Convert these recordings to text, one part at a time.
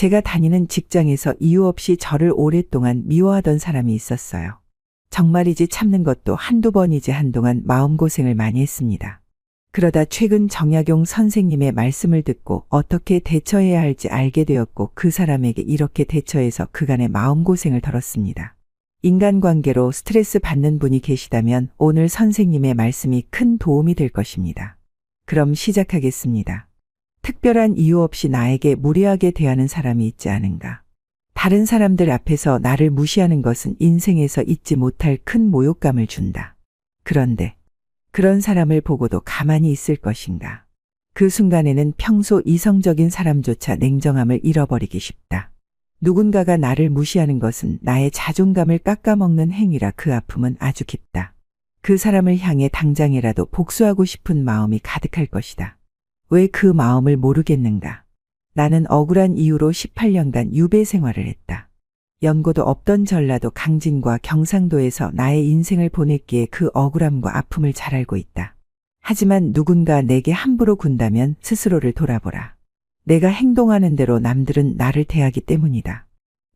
제가 다니는 직장에서 이유 없이 저를 오랫동안 미워하던 사람이 있었어요. 정말이지 참는 것도 한두 번이지 한동안 마음고생을 많이 했습니다. 그러다 최근 정약용 선생님의 말씀을 듣고 어떻게 대처해야 할지 알게 되었고 그 사람에게 이렇게 대처해서 그간의 마음고생을 덜었습니다. 인간관계로 스트레스 받는 분이 계시다면 오늘 선생님의 말씀이 큰 도움이 될 것입니다. 그럼 시작하겠습니다. 특별한 이유 없이 나에게 무례하게 대하는 사람이 있지 않은가? 다른 사람들 앞에서 나를 무시하는 것은 인생에서 잊지 못할 큰 모욕감을 준다. 그런데 그런 사람을 보고도 가만히 있을 것인가? 그 순간에는 평소 이성적인 사람조차 냉정함을 잃어버리기 쉽다. 누군가가 나를 무시하는 것은 나의 자존감을 깎아먹는 행위라 그 아픔은 아주 깊다. 그 사람을 향해 당장이라도 복수하고 싶은 마음이 가득할 것이다. 왜 그 마음을 모르겠는가? 나는 억울한 이유로 18년간 유배 생활을 했다. 연고도 없던 전라도 강진과 경상도에서 나의 인생을 보냈기에 그 억울함과 아픔을 잘 알고 있다. 하지만 누군가 내게 함부로 군다면 스스로를 돌아보라. 내가 행동하는 대로 남들은 나를 대하기 때문이다.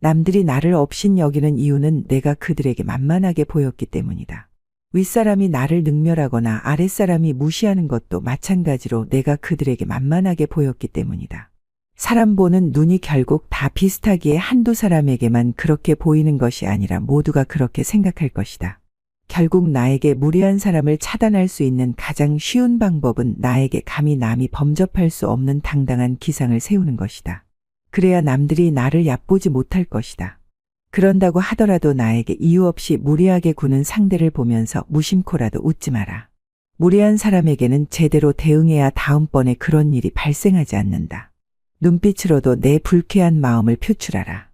남들이 나를 업신여기는 이유는 내가 그들에게 만만하게 보였기 때문이다. 윗사람이 나를 능멸하거나 아랫사람이 무시하는 것도 마찬가지로 내가 그들에게 만만하게 보였기 때문이다. 사람 보는 눈이 결국 다 비슷하기에 한두 사람에게만 그렇게 보이는 것이 아니라 모두가 그렇게 생각할 것이다. 결국 나에게 무례한 사람을 차단할 수 있는 가장 쉬운 방법은 나에게 감히 남이 범접할 수 없는 당당한 기상을 세우는 것이다. 그래야 남들이 나를 얕보지 못할 것이다. 그런다고 하더라도 나에게 이유 없이 무례하게 구는 상대를 보면서 무심코라도 웃지 마라. 무례한 사람에게는 제대로 대응해야 다음번에 그런 일이 발생하지 않는다. 눈빛으로도 내 불쾌한 마음을 표출하라.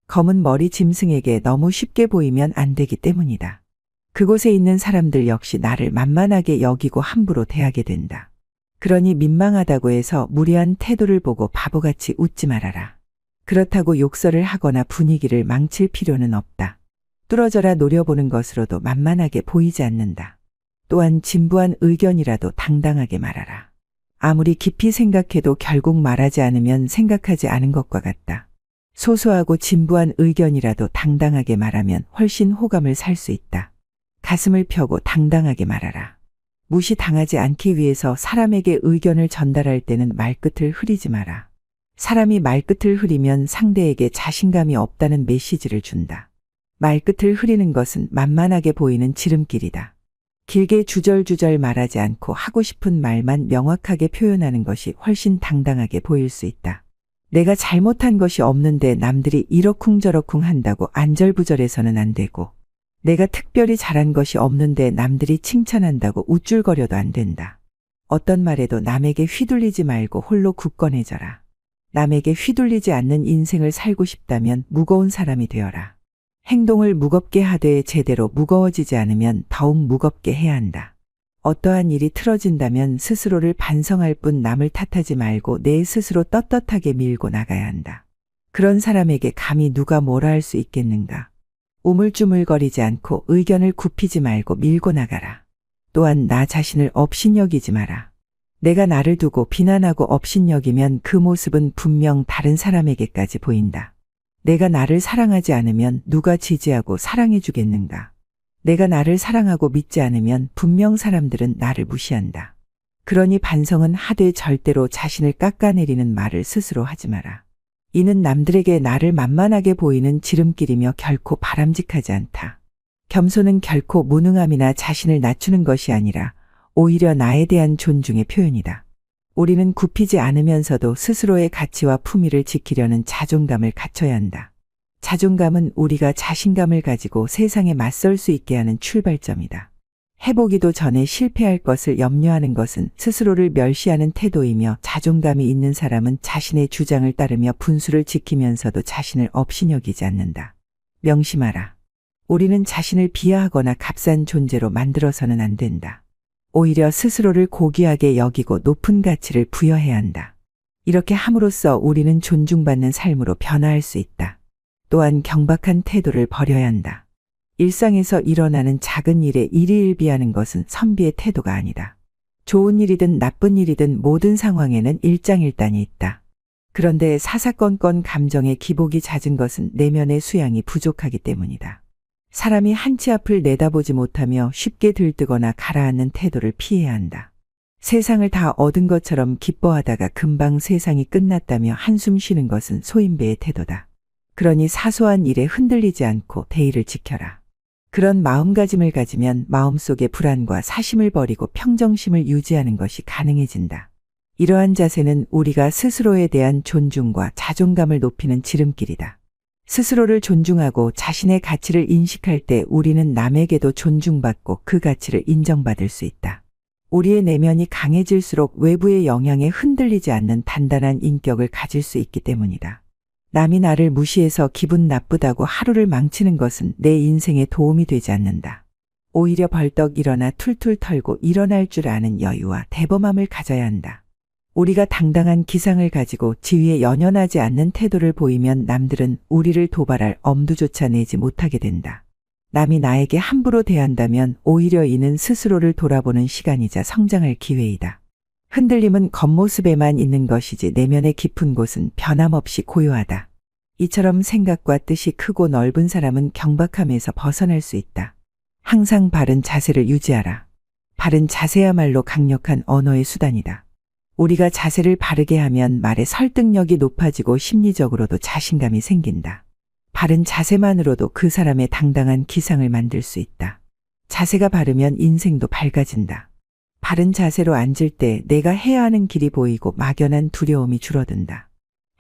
검은 머리 짐승에게 너무 쉽게 보이면 안 되기 때문이다. 그곳에 있는 사람들 역시 나를 만만하게 여기고 함부로 대하게 된다. 그러니 민망하다고 해서 무례한 태도를 보고 바보같이 웃지 말아라. 그렇다고 욕설을 하거나 분위기를 망칠 필요는 없다. 뚫어져라 노려보는 것으로도 만만하게 보이지 않는다. 또한 진부한 의견이라도 당당하게 말하라. 아무리 깊이 생각해도 결국 말하지 않으면 생각하지 않은 것과 같다. 소소하고 진부한 의견이라도 당당하게 말하면 훨씬 호감을 살 수 있다. 가슴을 펴고 당당하게 말하라. 무시당하지 않기 위해서 사람에게 의견을 전달할 때는 말끝을 흐리지 마라. 사람이 말끝을 흐리면 상대에게 자신감이 없다는 메시지를 준다. 말끝을 흐리는 것은 만만하게 보이는 지름길이다. 길게 주절주절 말하지 않고 하고 싶은 말만 명확하게 표현하는 것이 훨씬 당당하게 보일 수 있다. 내가 잘못한 것이 없는데 남들이 이러쿵저러쿵 한다고 안절부절해서는 안 되고, 내가 특별히 잘한 것이 없는데 남들이 칭찬한다고 우쭐거려도 안 된다. 어떤 말에도 남에게 휘둘리지 말고 홀로 굳건해져라. 남에게 휘둘리지 않는 인생을 살고 싶다면 무거운 사람이 되어라. 행동을 무겁게 하되 제대로 무거워지지 않으면 더욱 무겁게 해야 한다. 어떠한 일이 틀어진다면 스스로를 반성할 뿐 남을 탓하지 말고 내 스스로 떳떳하게 밀고 나가야 한다. 그런 사람에게 감히 누가 뭐라 할 수 있겠는가. 우물쭈물거리지 않고 의견을 굽히지 말고 밀고 나가라. 또한 나 자신을 업신여기지 마라. 내가 나를 두고 비난하고 업신여기면 그 모습은 분명 다른 사람에게까지 보인다. 내가 나를 사랑하지 않으면 누가 지지하고 사랑해 주겠는가. 내가 나를 사랑하고 믿지 않으면 분명 사람들은 나를 무시한다. 그러니 반성은 하되 절대로 자신을 깎아내리는 말을 스스로 하지 마라. 이는 남들에게 나를 만만하게 보이는 지름길이며 결코 바람직하지 않다. 겸손은 결코 무능함이나 자신을 낮추는 것이 아니라 오히려 나에 대한 존중의 표현이다. 우리는 굽히지 않으면서도 스스로의 가치와 품위를 지키려는 자존감을 갖춰야 한다. 자존감은 우리가 자신감을 가지고 세상에 맞설 수 있게 하는 출발점이다. 해보기도 전에 실패할 것을 염려하는 것은 스스로를 멸시하는 태도이며, 자존감이 있는 사람은 자신의 주장을 따르며 분수를 지키면서도 자신을 업신여기지 않는다. 명심하라. 우리는 자신을 비하하거나 값싼 존재로 만들어서는 안 된다. 오히려 스스로를 고귀하게 여기고 높은 가치를 부여해야 한다. 이렇게 함으로써 우리는 존중받는 삶으로 변화할 수 있다. 또한 경박한 태도를 버려야 한다. 일상에서 일어나는 작은 일에 일희일비하는 것은 선비의 태도가 아니다. 좋은 일이든 나쁜 일이든 모든 상황에는 일장일단이 있다. 그런데 사사건건 감정의 기복이 잦은 것은 내면의 수양이 부족하기 때문이다. 사람이 한치 앞을 내다보지 못하며 쉽게 들뜨거나 가라앉는 태도를 피해야 한다. 세상을 다 얻은 것처럼 기뻐하다가 금방 세상이 끝났다며 한숨 쉬는 것은 소인배의 태도다. 그러니 사소한 일에 흔들리지 않고 대의를 지켜라. 그런 마음가짐을 가지면 마음속의 불안과 사심을 버리고 평정심을 유지하는 것이 가능해진다. 이러한 자세는 우리가 스스로에 대한 존중과 자존감을 높이는 지름길이다. 스스로를 존중하고 자신의 가치를 인식할 때 우리는 남에게도 존중받고 그 가치를 인정받을 수 있다. 우리의 내면이 강해질수록 외부의 영향에 흔들리지 않는 단단한 인격을 가질 수 있기 때문이다. 남이 나를 무시해서 기분 나쁘다고 하루를 망치는 것은 내 인생에 도움이 되지 않는다. 오히려 벌떡 일어나 툴툴 털고 일어날 줄 아는 여유와 대범함을 가져야 한다. 우리가 당당한 기상을 가지고 지위에 연연하지 않는 태도를 보이면 남들은 우리를 도발할 엄두조차 내지 못하게 된다. 남이 나에게 함부로 대한다면 오히려 이는 스스로를 돌아보는 시간이자 성장할 기회이다. 흔들림은 겉모습에만 있는 것이지 내면의 깊은 곳은 변함없이 고요하다. 이처럼 생각과 뜻이 크고 넓은 사람은 경박함에서 벗어날 수 있다. 항상 바른 자세를 유지하라. 바른 자세야말로 강력한 언어의 수단이다. 우리가 자세를 바르게 하면 말의 설득력이 높아지고 심리적으로도 자신감이 생긴다. 바른 자세만으로도 그 사람의 당당한 기상을 만들 수 있다. 자세가 바르면 인생도 밝아진다. 바른 자세로 앉을 때 내가 해야 하는 길이 보이고 막연한 두려움이 줄어든다.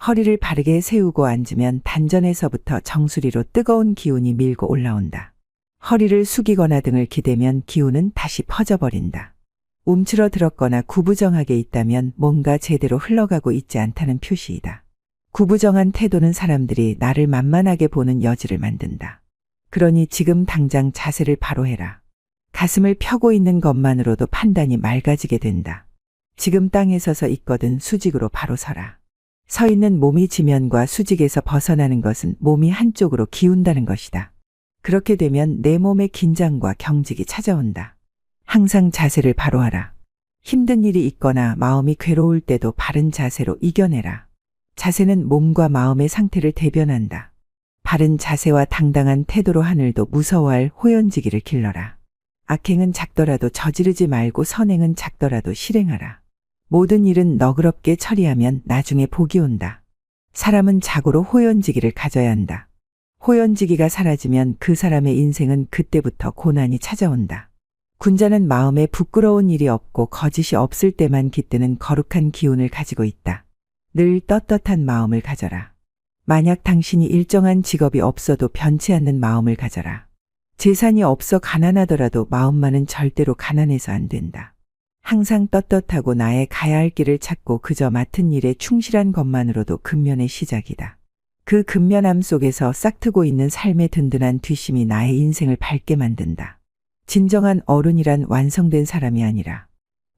허리를 바르게 세우고 앉으면 단전에서부터 정수리로 뜨거운 기운이 밀고 올라온다. 허리를 숙이거나 등을 기대면 기운은 다시 퍼져버린다. 움츠러들었거나 구부정하게 있다면 뭔가 제대로 흘러가고 있지 않다는 표시이다. 구부정한 태도는 사람들이 나를 만만하게 보는 여지를 만든다. 그러니 지금 당장 자세를 바로 해라. 가슴을 펴고 있는 것만으로도 판단이 맑아지게 된다. 지금 땅에 서서 있거든 수직으로 바로 서라. 서 있는 몸이 지면과 수직에서 벗어나는 것은 몸이 한쪽으로 기운다는 것이다. 그렇게 되면 내 몸에 긴장과 경직이 찾아온다. 항상 자세를 바로 하라. 힘든 일이 있거나 마음이 괴로울 때도 바른 자세로 이겨내라. 자세는 몸과 마음의 상태를 대변한다. 바른 자세와 당당한 태도로 하늘도 무서워할 호연지기를 길러라. 악행은 작더라도 저지르지 말고 선행은 작더라도 실행하라. 모든 일은 너그럽게 처리하면 나중에 복이 온다. 사람은 자고로 호연지기를 가져야 한다. 호연지기가 사라지면 그 사람의 인생은 그때부터 고난이 찾아온다. 군자는 마음에 부끄러운 일이 없고 거짓이 없을 때만 깃드는 거룩한 기운을 가지고 있다. 늘 떳떳한 마음을 가져라. 만약 당신이 일정한 직업이 없어도 변치 않는 마음을 가져라. 재산이 없어 가난하더라도 마음만은 절대로 가난해서 안 된다. 항상 떳떳하고 나의 가야 할 길을 찾고 그저 맡은 일에 충실한 것만으로도 근면의 시작이다. 그 근면함 속에서 싹트고 있는 삶의 든든한 뒷심이 나의 인생을 밝게 만든다. 진정한 어른이란 완성된 사람이 아니라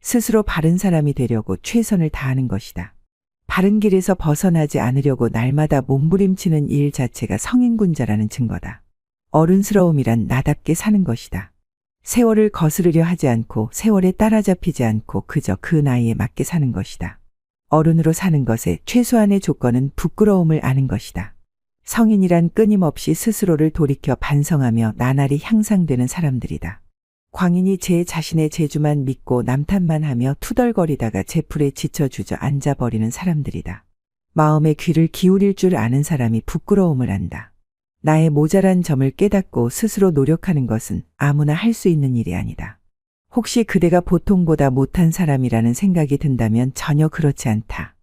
스스로 바른 사람이 되려고 최선을 다하는 것이다. 바른 길에서 벗어나지 않으려고 날마다 몸부림치는 일 자체가 성인군자라는 증거다. 어른스러움이란 나답게 사는 것이다. 세월을 거스르려 하지 않고 세월에 따라잡히지 않고 그저 그 나이에 맞게 사는 것이다. 어른으로 사는 것의 최소한의 조건은 부끄러움을 아는 것이다. 성인이란 끊임없이 스스로를 돌이켜 반성하며 나날이 향상되는 사람들이다. 광인이 제 자신의 재주만 믿고 남탓만 하며 투덜거리다가 제풀에 지쳐 주저앉아 버리는 사람들이다. 마음의 귀를 기울일 줄 아는 사람이 부끄러움을 안다. 나의 모자란 점을 깨닫고 스스로 노력하는 것은 아무나 할 수 있는 일이 아니다. 혹시 그대가 보통보다 못한 사람이라는 생각이 든다면 전혀 그렇지 않다.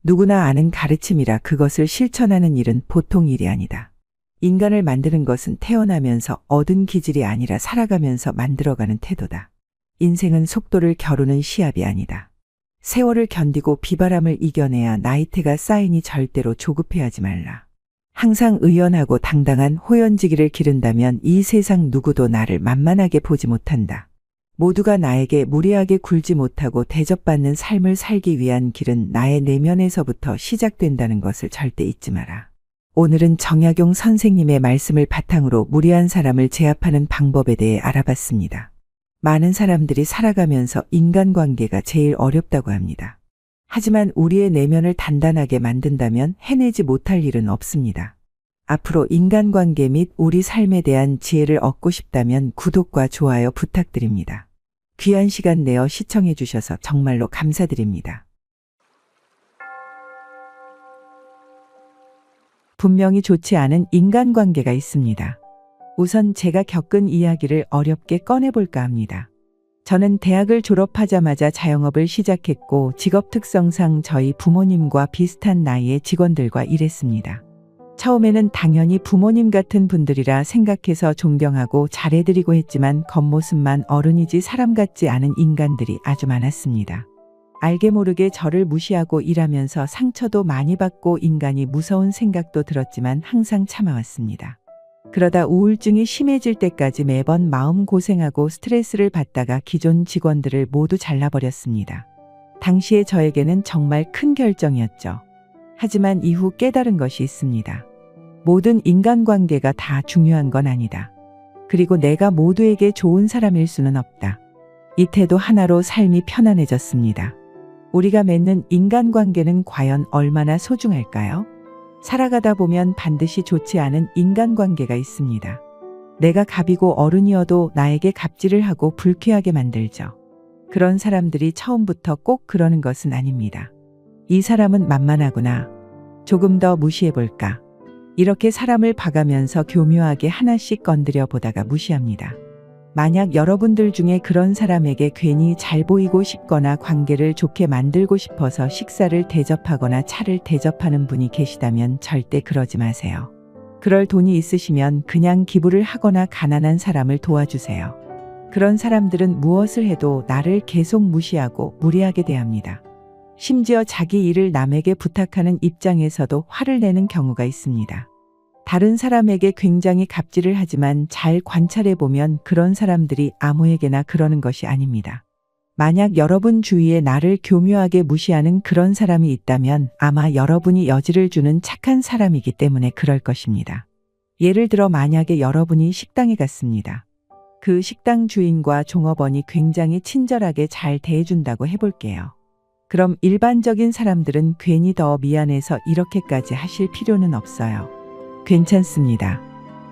누구나 아는 가르침이라 그것을 실천하는 일은 보통 일이 아니다. 인간을 만드는 것은 태어나면서 얻은 기질이 아니라 살아가면서 만들어가는 태도다. 인생은 속도를 겨루는 시합이 아니다. 세월을 견디고 비바람을 이겨내야 나이테가 쌓이니 절대로 조급해하지 말라. 항상 의연하고 당당한 호연지기를 기른다면 이 세상 누구도 나를 만만하게 보지 못한다. 모두가 나에게 무례하게 굴지 못하고 대접받는 삶을 살기 위한 길은 나의 내면에서부터 시작된다는 것을 절대 잊지 마라. 오늘은 정약용 선생님의 말씀을 바탕으로 무례한 사람을 제압하는 방법에 대해 알아봤습니다. 많은 사람들이 살아가면서 인간관계가 제일 어렵다고 합니다. 하지만 우리의 내면을 단단하게 만든다면 해내지 못할 일은 없습니다. 앞으로 인간관계 및 우리 삶에 대한 지혜를 얻고 싶다면 구독과 좋아요 부탁드립니다. 귀한 시간 내어 시청해 주셔서 정말로 감사드립니다. 분명히 좋지 않은 인간관계가 있습니다. 우선 제가 겪은 이야기를 어렵게 꺼내볼까 합니다. 저는 대학을 졸업하자마자 자영업을 시작했고 직업 특성상 저희 부모님과 비슷한 나이의 직원들과 일했습니다. 처음에는 당연히 부모님 같은 분들이라 생각해서 존경하고 잘해드리고 했지만 겉모습만 어른이지 사람 같지 않은 인간들이 아주 많았습니다. 알게 모르게 저를 무시하고 일하면서 상처도 많이 받고 인간이 무서운 생각도 들었지만 항상 참아왔습니다. 그러다 우울증이 심해질 때까지 매번 마음고생하고 스트레스를 받다가 기존 직원들을 모두 잘라버렸습니다. 당시에 저에게는 정말 큰 결정이었죠. 하지만 이후 깨달은 것이 있습니다. 모든 인간관계가 다 중요한 건 아니다. 그리고 내가 모두에게 좋은 사람일 수는 없다. 이 태도 하나로 삶이 편안해졌습니다. 우리가 맺는 인간관계는 과연 얼마나 소중할까요? 살아가다 보면 반드시 좋지 않은 인간관계가 있습니다. 내가 갑이고 어른이어도 나에게 갑질을 하고 불쾌하게 만들죠. 그런 사람들이 처음부터 꼭 그러는 것은 아닙니다. 이 사람은 만만하구나. 조금 더 무시해볼까. 이렇게 사람을 봐가면서 교묘하게 하나씩 건드려 보다가 무시합니다. 만약 여러분들 중에 그런 사람에게 괜히 잘 보이고 싶거나 관계를 좋게 만들고 싶어서 식사를 대접하거나 차를 대접하는 분이 계시다면 절대 그러지 마세요. 그럴 돈이 있으시면 그냥 기부를 하거나 가난한 사람을 도와주세요. 그런 사람들은 무엇을 해도 나를 계속 무시하고 무례하게 대합니다. 심지어 자기 일을 남에게 부탁하는 입장에서도 화를 내는 경우가 있습니다. 다른 사람에게 굉장히 갑질을 하지만 잘 관찰해보면 그런 사람들이 아무에게나 그러는 것이 아닙니다. 만약 여러분 주위에 나를 교묘하게 무시하는 그런 사람이 있다면 아마 여러분이 여지를 주는 착한 사람이기 때문에 그럴 것입니다. 예를 들어 만약에 여러분이 식당에 갔습니다. 그 식당 주인과 종업원이 굉장히 친절하게 잘 대해준다고 해볼게요. 그럼 일반적인 사람들은 괜히 더 미안해서 이렇게까지 하실 필요는 없어요. 괜찮습니다.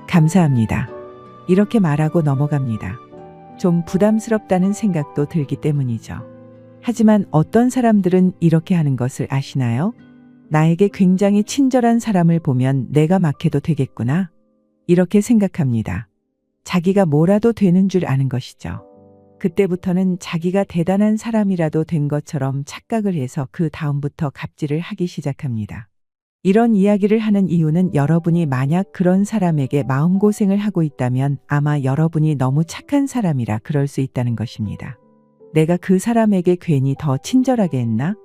감사합니다. 이렇게 말하고 넘어갑니다. 좀 부담스럽다는 생각도 들기 때문이죠. 하지만 어떤 사람들은 이렇게 하는 것을 아시나요? 나에게 굉장히 친절한 사람을 보면 내가 막해도 되겠구나. 이렇게 생각합니다. 자기가 뭐라도 되는 줄 아는 것이죠. 그때부터는 자기가 대단한 사람이라도 된 것처럼 착각을 해서 그 다음부터 갑질을 하기 시작합니다. 이런 이야기를 하는 이유는 여러분이 만약 그런 사람에게 마음고생을 하고 있다면 아마 여러분이 너무 착한 사람이라 그럴 수 있다는 것입니다. 내가 그 사람에게 괜히 더 친절하게 했나?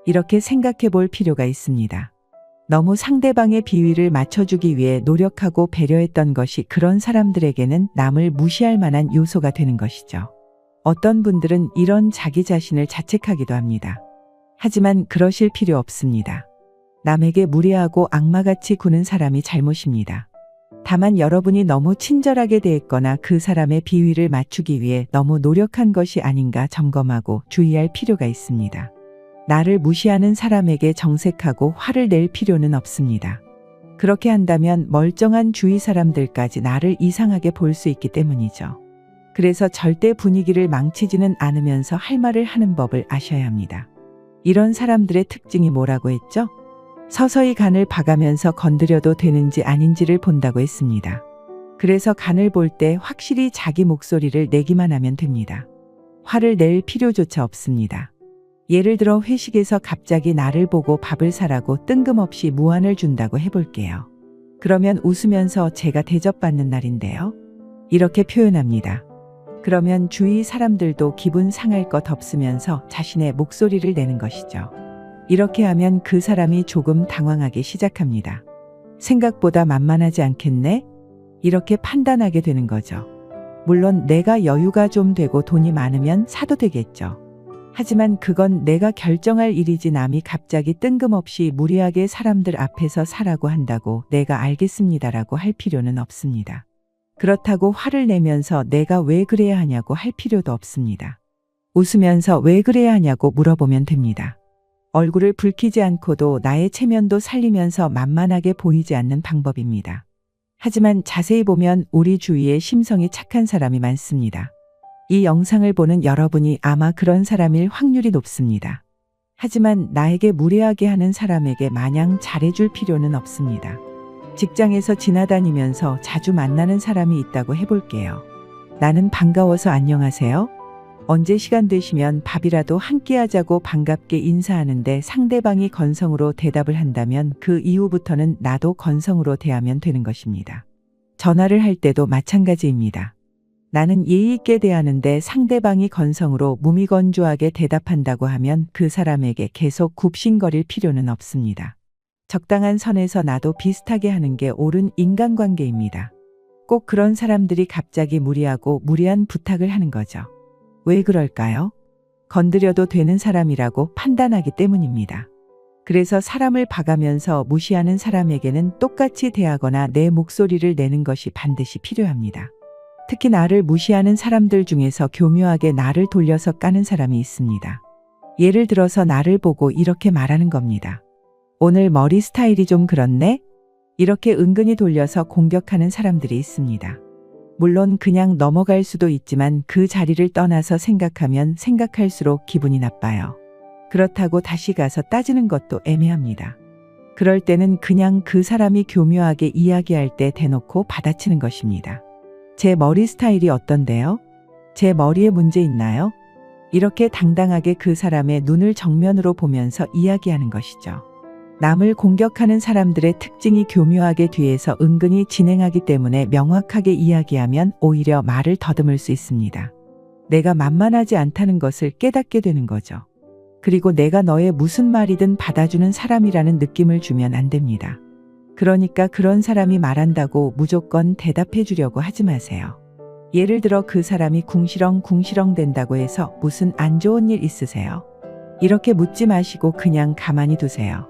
이렇게 생각해 볼 필요가 있습니다. 너무 상대방의 비위를 맞춰주기 위해 노력하고 배려했던 것이 그런 사람들에게는 남을 무시할 만한 요소가 되는 것이죠. 어떤 분들은 이런 자기 자신을 자책하기도 합니다. 하지만 그러실 필요 없습니다. 남에게 무례하고 악마같이 구는 사람이 잘못입니다. 다만 여러분이 너무 친절하게 대했거나 그 사람의 비위를 맞추기 위해 너무 노력한 것이 아닌가 점검하고 주의할 필요가 있습니다. 나를 무시하는 사람에게 정색하고 화를 낼 필요는 없습니다. 그렇게 한다면 멀쩡한 주위 사람들까지 나를 이상하게 볼 수 있기 때문이죠. 그래서 절대 분위기를 망치지는 않으면서 할 말을 하는 법을 아셔야 합니다. 이런 사람들의 특징이 뭐라고 했죠? 서서히 간을 봐가면서 건드려도 되는지 아닌지를 본다고 했습니다. 그래서 간을 볼 때 확실히 자기 목소리를 내기만 하면 됩니다. 화를 낼 필요조차 없습니다. 예를 들어 회식에서 갑자기 나를 보고 밥을 사라고 뜬금없이 무안을 준다고 해볼게요. 그러면 웃으면서 제가 대접받는 날인데요. 이렇게 표현합니다. 그러면 주위 사람들도 기분 상할 것 없으면서 자신의 목소리를 내는 것이죠. 이렇게 하면 그 사람이 조금 당황하기 시작합니다. 생각보다 만만하지 않겠네? 이렇게 판단하게 되는 거죠. 물론 내가 여유가 좀 되고 돈이 많으면 사도 되겠죠. 하지만 그건 내가 결정할 일이지 남이 갑자기 뜬금없이 무리하게 사람들 앞에서 사라고 한다고 내가 알겠습니다라고 할 필요는 없습니다. 그렇다고 화를 내면서 내가 왜 그래야 하냐고 할 필요도 없습니다. 웃으면서 왜 그래야 하냐고 물어보면 됩니다. 얼굴을 붉히지 않고도 나의 체면도 살리면서 만만하게 보이지 않는 방법입니다. 하지만 자세히 보면 우리 주위에 심성이 착한 사람이 많습니다. 이 영상을 보는 여러분이 아마 그런 사람일 확률이 높습니다. 하지만 나에게 무례하게 하는 사람에게 마냥 잘해줄 필요는 없습니다. 직장에서 지나다니면서 자주 만나는 사람이 있다고 해볼게요. 나는 반가워서 안녕하세요. 언제 시간 되시면 밥이라도 함께 하자고 반갑게 인사하는데 상대방이 건성으로 대답을 한다면 그 이후부터는 나도 건성으로 대하면 되는 것입니다. 전화를 할 때도 마찬가지입니다. 나는 예의 있게 대하는데 상대방이 건성으로 무미건조하게 대답한다고 하면 그 사람에게 계속 굽신거릴 필요는 없습니다. 적당한 선에서 나도 비슷하게 하는 게 옳은 인간관계입니다. 꼭 그런 사람들이 갑자기 무리하고 무리한 부탁을 하는 거죠. 왜 그럴까요? 건드려도 되는 사람이라고 판단하기 때문입니다. 그래서 사람을 봐가면서 무시하는 사람에게는 똑같이 대하거나 내 목소리를 내는 것이 반드시 필요합니다. 특히 나를 무시하는 사람들 중에서 교묘하게 나를 돌려서 까는 사람이 있습니다. 예를 들어서 나를 보고 이렇게 말하는 겁니다. 오늘 머리 스타일이 좀 그렇네? 이렇게 은근히 돌려서 공격하는 사람들이 있습니다. 물론 그냥 넘어갈 수도 있지만 그 자리를 떠나서 생각하면 생각할수록 기분이 나빠요. 그렇다고 다시 가서 따지는 것도 애매합니다. 그럴 때는 그냥 그 사람이 교묘하게 이야기할 때 대놓고 받아치는 것입니다. 제 머리 스타일이 어떤데요? 제 머리에 문제 있나요? 이렇게 당당하게 그 사람의 눈을 정면으로 보면서 이야기하는 것이죠. 남을 공격하는 사람들의 특징이 교묘하게 뒤에서 은근히 진행하기 때문에 명확하게 이야기하면 오히려 말을 더듬을 수 있습니다. 내가 만만하지 않다는 것을 깨닫게 되는 거죠. 그리고 내가 너의 무슨 말이든 받아주는 사람이라는 느낌을 주면 안 됩니다. 그러니까 그런 사람이 말한다고 무조건 대답해 주려고 하지 마세요. 예를 들어 그 사람이 궁시렁 된다고 해서 무슨 안 좋은 일 있으세요? 이렇게 묻지 마시고 그냥 가만히 두세요.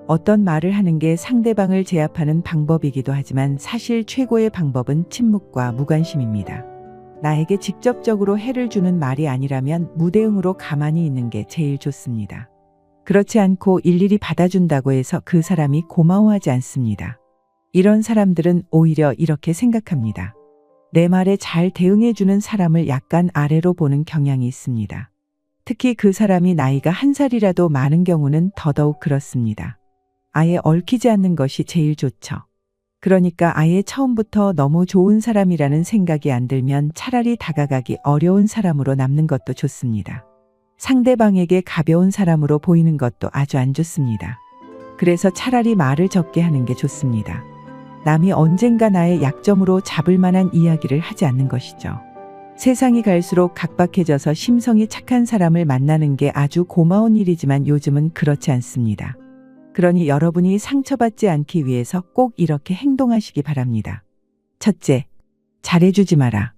어떤 말을 하는 게 상대방을 제압하는 방법이기도 하지만 사실 최고의 방법은 침묵과 무관심입니다. 나에게 직접적으로 해를 주는 말이 아니라면 무대응으로 가만히 있는 게 제일 좋습니다. 그렇지 않고 일일이 받아준다고 해서 그 사람이 고마워하지 않습니다. 이런 사람들은 오히려 이렇게 생각합니다. 내 말에 잘 대응해주는 사람을 약간 아래로 보는 경향이 있습니다. 특히 그 사람이 나이가 한 살이라도 많은 경우는 더더욱 그렇습니다. 아예 얽히지 않는 것이 제일 좋죠. 그러니까 아예 처음부터 너무 좋은 사람이라는 생각이 안 들면 차라리 다가가기 어려운 사람으로 남는 것도 좋습니다. 상대방에게 가벼운 사람으로 보이는 것도 아주 안 좋습니다. 그래서 차라리 말을 적게 하는 게 좋습니다. 남이 언젠가 나의 약점으로 잡을 만한 이야기를 하지 않는 것이죠. 세상이 갈수록 각박해져서 심성이 착한 사람을 만나는 게 아주 고마운 일이지만 요즘은 그렇지 않습니다. 그러니 여러분이 상처받지 않기 위해서 꼭 이렇게 행동하시기 바랍니다. 첫째, 잘해주지 마라.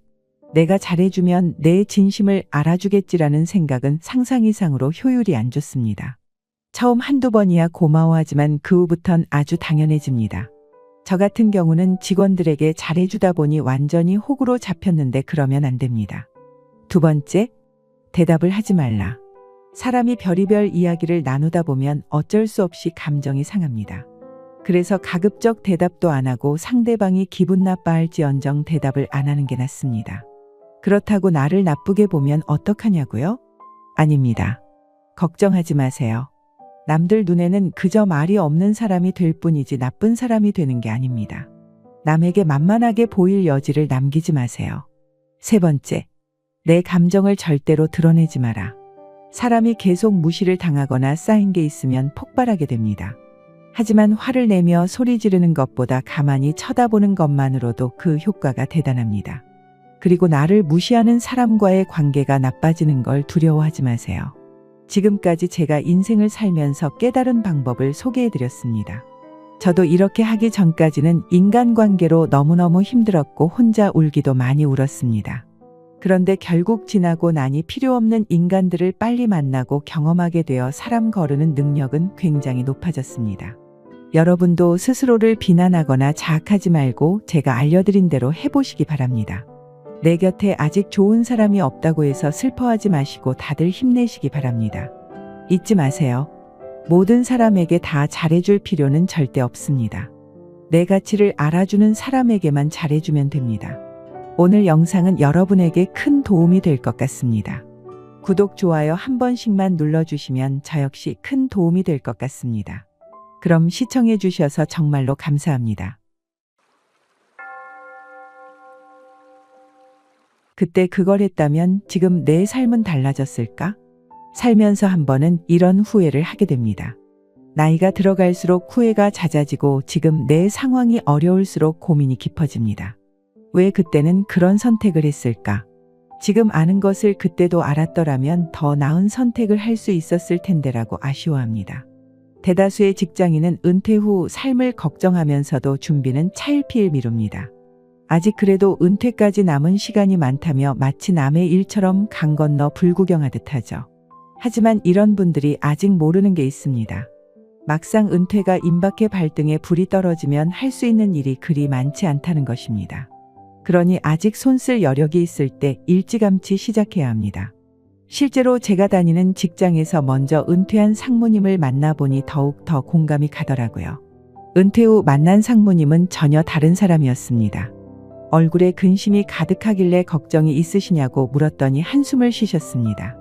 내가 잘해주면 내 진심을 알아주겠지라는 생각은 상상 이상으로 효율이 안 좋습니다. 처음 한두 번이야 고마워하지만 그 후부턴 아주 당연해집니다. 저 같은 경우는 직원들에게 잘해주다 보니 완전히 호구로 잡혔는데 그러면 안 됩니다. 두 번째, 대답을 하지 말라. 사람이 별의별 이야기를 나누다 보면 어쩔 수 없이 감정이 상합니다. 그래서 가급적 대답도 안 하고 상대방이 기분 나빠할지언정 대답을 안 하는 게 낫습니다. 그렇다고 나를 나쁘게 보면 어떡하냐고요? 아닙니다. 걱정하지 마세요. 남들 눈에는 그저 말이 없는 사람이 될 뿐이지 나쁜 사람이 되는 게 아닙니다. 남에게 만만하게 보일 여지를 남기지 마세요. 세 번째, 내 감정을 절대로 드러내지 마라. 사람이 계속 무시를 당하거나 쌓인 게 있으면 폭발하게 됩니다. 하지만 화를 내며 소리 지르는 것보다 가만히 쳐다보는 것만으로도 그 효과가 대단합니다. 그리고 나를 무시하는 사람과의 관계가 나빠지는 걸 두려워하지 마세요. 지금까지 제가 인생을 살면서 깨달은 방법을 소개해드렸습니다. 저도 이렇게 하기 전까지는 인간관계로 너무너무 힘들었고 혼자 울기도 많이 울었습니다. 그런데 결국 지나고 나니 필요 없는 인간들을 빨리 만나고 경험하게 되어 사람 거르는 능력은 굉장히 높아졌습니다. 여러분도 스스로를 비난하거나 자학하지 말고 제가 알려드린 대로 해보시기 바랍니다. 내 곁에 아직 좋은 사람이 없다고 해서 슬퍼하지 마시고 다들 힘내시기 바랍니다. 잊지 마세요. 모든 사람에게 다 잘해줄 필요는 절대 없습니다. 내 가치를 알아주는 사람에게만 잘해주면 됩니다. 오늘 영상은 여러분에게 큰 도움이 될 것 같습니다. 구독, 좋아요 한 번씩만 눌러주시면 저 역시 큰 도움이 될 것 같습니다. 그럼 시청해 주셔서 정말로 감사합니다. 그때 그걸 했다면 지금 내 삶은 달라졌을까? 살면서 한 번은 이런 후회를 하게 됩니다. 나이가 들어갈수록 후회가 잦아지고 지금 내 상황이 어려울수록 고민이 깊어집니다. 왜 그때는 그런 선택을 했을까? 지금 아는 것을 그때도 알았더라면 더 나은 선택을 할 수 있었을 텐데라고 아쉬워합니다. 대다수의 직장인은 은퇴 후 삶을 걱정하면서도 준비는 차일피일 미룹니다. 아직 그래도 은퇴까지 남은 시간이 많다며 마치 남의 일처럼 강 건너 불구경하듯 하죠. 하지만 이런 분들이 아직 모르는 게 있습니다. 막상 은퇴가 임박해 발등에 불이 떨어지면 할 수 있는 일이 그리 많지 않다는 것입니다. 그러니 아직 손쓸 여력이 있을 때 일찌감치 시작해야 합니다. 실제로 제가 다니는 직장에서 먼저 은퇴한 상무님을 만나보니 더욱 더 공감이 가더라고요. 은퇴 후 만난 상무님은 전혀 다른 사람이었습니다. 얼굴에 근심이 가득하길래 걱정이 있으시냐고 물었더니 한숨을 쉬셨습니다.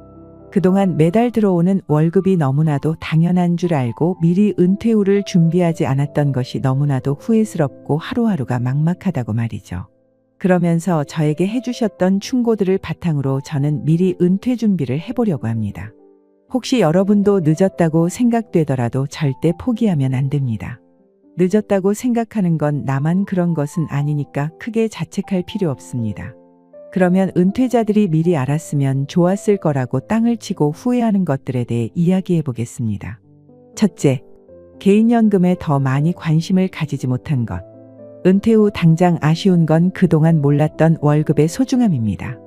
그동안 매달 들어오는 월급이 너무나도 당연한 줄 알고 미리 은퇴 후를 준비하지 않았던 것이 너무나도 후회스럽고 하루하루가 막막하다고 말이죠. 그러면서 저에게 해주셨던 충고들을 바탕으로 저는 미리 은퇴 준비를 해보려고 합니다. 혹시 여러분도 늦었다고 생각되더라도 절대 포기하면 안 됩니다. 늦었다고 생각하는 건 나만 그런 것은 아니니까 크게 자책할 필요 없습니다. 그러면 은퇴자들이 미리 알았으면 좋았을 거라고 땅을 치고 후회하는 것들에 대해 이야기해 보겠습니다. 첫째, 개인연금에 더 많이 관심을 가지지 못한 것. 은퇴 후 당장 아쉬운 건 그동안 몰랐던 월급의 소중함입니다.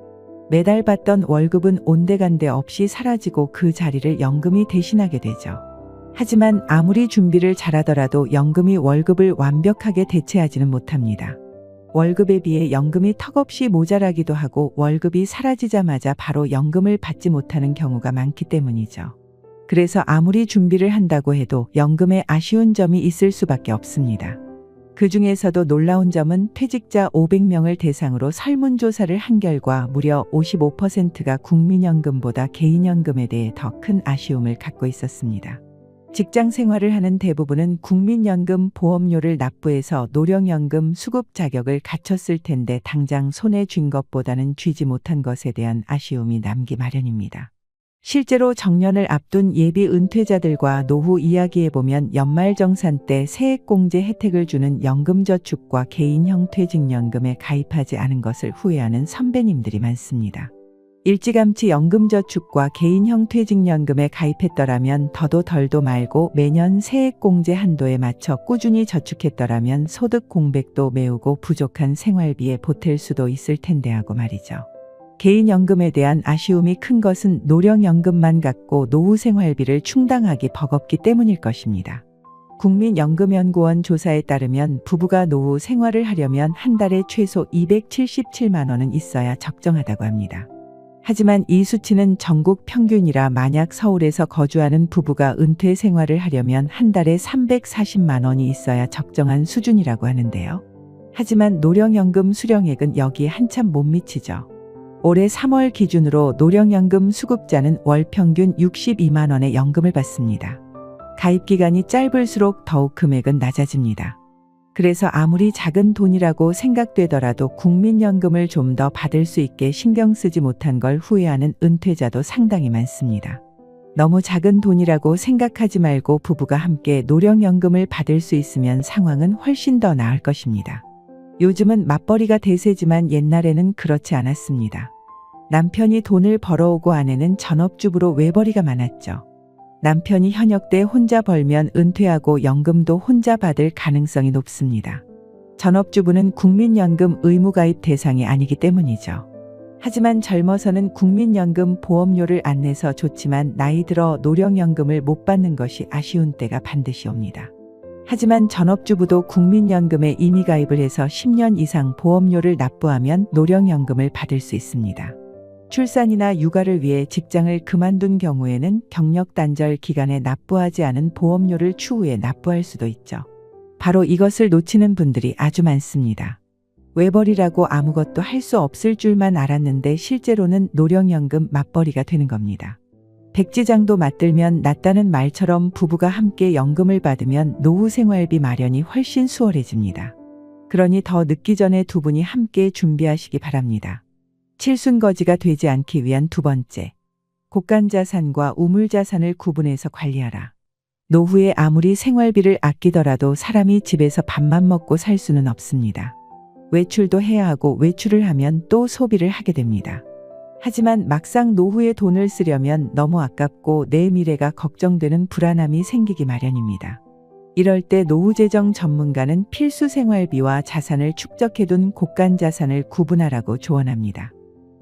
매달 받던 월급은 온데간데 없이 사라지고 그 자리를 연금이 대신하게 되죠. 하지만 아무리 준비를 잘하더라도 연금이 월급을 완벽하게 대체하지는 못합니다. 월급에 비해 연금이 턱없이 모자라기도 하고 월급이 사라지자마자 바로 연금을 받지 못하는 경우가 많기 때문이죠. 그래서 아무리 준비를 한다고 해도 연금에 아쉬운 점이 있을 수밖에 없습니다. 그 중에서도 놀라운 점은 퇴직자 500명을 대상으로 설문조사를 한 결과 무려 55%가 국민연금보다 개인연금에 대해 더 큰 아쉬움을 갖고 있었습니다. 직장 생활을 하는 대부분은 국민연금 보험료를 납부해서 노령연금 수급 자격을 갖췄을 텐데 당장 손에 쥔 것보다는 쥐지 못한 것에 대한 아쉬움이 남기 마련입니다. 실제로 정년을 앞둔 예비 은퇴자들과 노후 이야기해보면 연말정산 때 세액공제 혜택을 주는 연금저축과 개인형 퇴직연금에 가입하지 않은 것을 후회하는 선배님들이 많습니다. 일찌감치 연금저축과 개인형 퇴직연금에 가입했더라면 더도 덜도 말고 매년 세액공제 한도에 맞춰 꾸준히 저축했더라면 소득 공백도 메우고 부족한 생활비에 보탤 수도 있을 텐데 하고 말이죠. 개인연금에 대한 아쉬움이 큰 것은 노령연금만 갖고 노후 생활비를 충당하기 버겁기 때문일 것입니다. 국민연금연구원 조사에 따르면 부부가 노후 생활을 하려면 한 달에 최소 277만 원은 있어야 적정하다고 합니다. 하지만 이 수치는 전국 평균이라 만약 서울에서 거주하는 부부가 은퇴 생활을 하려면 한 달에 340만 원이 있어야 적정한 수준이라고 하는데요. 하지만 노령연금 수령액은 여기에 한참 못 미치죠. 올해 3월 기준으로 노령연금 수급자는 월 평균 62만 원의 연금을 받습니다. 가입 기간이 짧을수록 더욱 금액은 낮아집니다. 그래서 아무리 작은 돈이라고 생각되더라도 국민연금을 좀 더 받을 수 있게 신경 쓰지 못한 걸 후회하는 은퇴자도 상당히 많습니다. 너무 작은 돈이라고 생각하지 말고 부부가 함께 노령연금을 받을 수 있으면 상황은 훨씬 더 나을 것입니다. 요즘은 맞벌이가 대세지만 옛날에는 그렇지 않았습니다. 남편이 돈을 벌어오고 아내는 전업주부로 외벌이가 많았죠. 남편이 현역 때 혼자 벌면 은퇴하고 연금도 혼자 받을 가능성이 높습니다. 전업주부는 국민연금 의무가입 대상이 아니기 때문이죠. 하지만 젊어서는 국민연금 보험료를 안 내서 좋지만 나이 들어 노령연금을 못 받는 것이 아쉬운 때가 반드시 옵니다. 하지만 전업주부도 국민연금에 이미 가입을 해서 10년 이상 보험료를 납부하면 노령연금을 받을 수 있습니다. 출산이나 육아를 위해 직장을 그만둔 경우에는 경력 단절 기간에 납부하지 않은 보험료를 추후에 납부할 수도 있죠. 바로 이것을 놓치는 분들이 아주 많습니다. 외벌이라고 아무것도 할 수 없을 줄만 알았는데 실제로는 노령연금 맞벌이가 되는 겁니다. 백지장도 맞들면 낫다는 말처럼 부부가 함께 연금을 받으면 노후 생활비 마련이 훨씬 수월해집니다. 그러니 더 늦기 전에 두 분이 함께 준비하시기 바랍니다. 칠순거지가 되지 않기 위한 두 번째, 고간자산과 우물자산을 구분해서 관리하라. 노후에 아무리 생활비를 아끼더라도 사람이 집에서 밥만 먹고 살 수는 없습니다. 외출도 해야 하고 외출을 하면 또 소비를 하게 됩니다. 하지만 막상 노후에 돈을 쓰려면 너무 아깝고 내 미래가 걱정되는 불안함이 생기기 마련입니다. 이럴 때 노후재정 전문가는 필수 생활비와 자산을 축적해둔 고간자산을 구분하라고 조언합니다.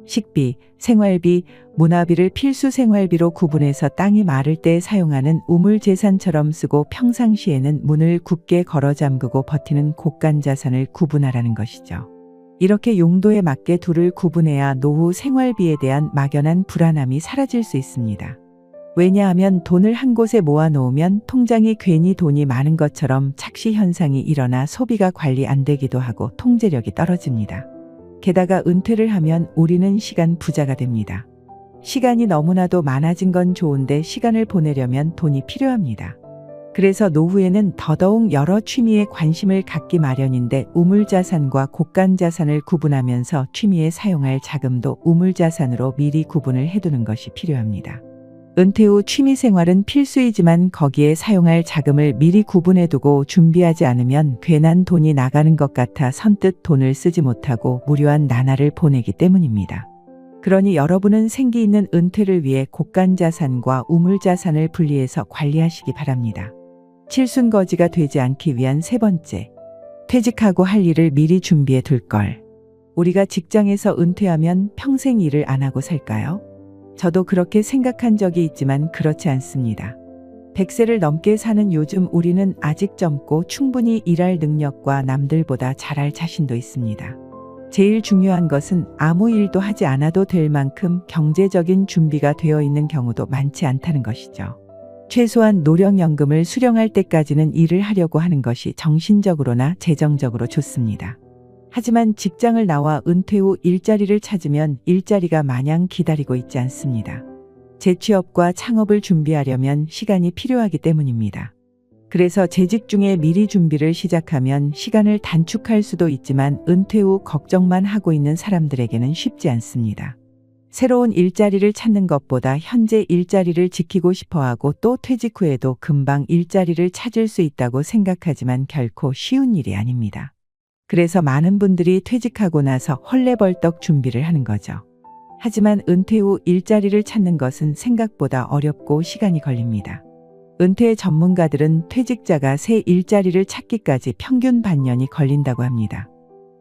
식비, 생활비, 문화비를 필수 생활비로 구분해서 땅이 마를 때 사용하는 우물재산처럼 쓰고 평상시에는 문을 굳게 걸어 잠그고 버티는 고간자산을 구분하라는 것이죠. 이렇게 용도에 맞게 둘을 구분해야 노후 생활비에 대한 막연한 불안함이 사라질 수 있습니다. 왜냐하면 돈을 한 곳에 모아놓으면 통장이 괜히 돈이 많은 것처럼 착시 현상이 일어나 소비가 관리 안 되기도 하고 통제력이 떨어집니다. 게다가 은퇴를 하면 우리는 시간 부자가 됩니다. 시간이 너무나도 많아진 건 좋은데 시간을 보내려면 돈이 필요합니다. 그래서 노후에는 더더욱 여러 취미에 관심을 갖기 마련인데 우물자산과 고간자산을 구분하면서 취미에 사용할 자금도 우물자산으로 미리 구분을 해두는 것이 필요합니다. 은퇴 후 취미생활은 필수이지만 거기에 사용할 자금을 미리 구분해두고 준비하지 않으면 괜한 돈이 나가는 것 같아 선뜻 돈을 쓰지 못하고 무료한 나날을 보내기 때문입니다. 그러니 여러분은 생기 있는 은퇴를 위해 고간자산과 우물자산을 분리해서 관리하시기 바랍니다. 칠순거지가 되지 않기 위한 세 번째, 퇴직하고 할 일을 미리 준비해 둘 걸. 우리가 직장에서 은퇴하면 평생 일을 안 하고 살까요? 저도 그렇게 생각한 적이 있지만 그렇지 않습니다. 100세를 넘게 사는 요즘 우리는 아직 젊고 충분히 일할 능력과 남들보다 잘할 자신도 있습니다. 제일 중요한 것은 아무 일도 하지 않아도 될 만큼 경제적인 준비가 되어 있는 경우도 많지 않다는 것이죠. 최소한 노령연금을 수령할 때까지는 일을 하려고 하는 것이 정신적으로나 재정적으로 좋습니다. 하지만 직장을 나와 은퇴 후 일자리를 찾으면 일자리가 마냥 기다리고 있지 않습니다. 재취업과 창업을 준비하려면 시간이 필요하기 때문입니다. 그래서 재직 중에 미리 준비를 시작하면 시간을 단축할 수도 있지만 은퇴 후 걱정만 하고 있는 사람들에게는 쉽지 않습니다. 새로운 일자리를 찾는 것보다 현재 일자리를 지키고 싶어하고 또 퇴직 후에도 금방 일자리를 찾을 수 있다고 생각하지만 결코 쉬운 일이 아닙니다. 그래서 많은 분들이 퇴직하고 나서 헐레벌떡 준비를 하는 거죠. 하지만 은퇴 후 일자리를 찾는 것은 생각보다 어렵고 시간이 걸립니다. 은퇴 전문가들은 퇴직자가 새 일자리를 찾기까지 평균 반년이 걸린다고 합니다.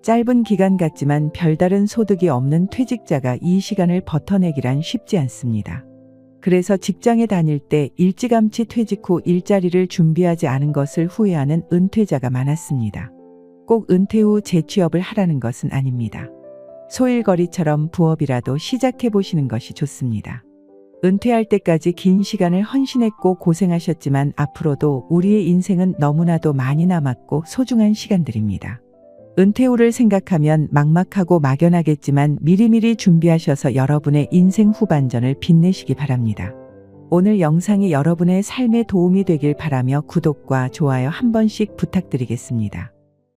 짧은 기간 같지만 별다른 소득이 없는 퇴직자가 이 시간을 버텨내기란 쉽지 않습니다. 그래서 직장에 다닐 때 일찌감치 퇴직 후 일자리를 준비하지 않은 것을 후회하는 은퇴자가 많았습니다. 꼭 은퇴 후 재취업을 하라는 것은 아닙니다. 소일거리처럼 부업이라도 시작해 보시는 것이 좋습니다. 은퇴할 때까지 긴 시간을 헌신했고 고생하셨지만 앞으로도 우리의 인생은 너무나도 많이 남았고 소중한 시간들입니다. 은퇴 후를 생각하면 막막하고 막연하겠지만 미리미리 준비하셔서 여러분의 인생 후반전을 빛내시기 바랍니다. 오늘 영상이 여러분의 삶에 도움이 되길 바라며 구독과 좋아요 한 번씩 부탁드리겠습니다.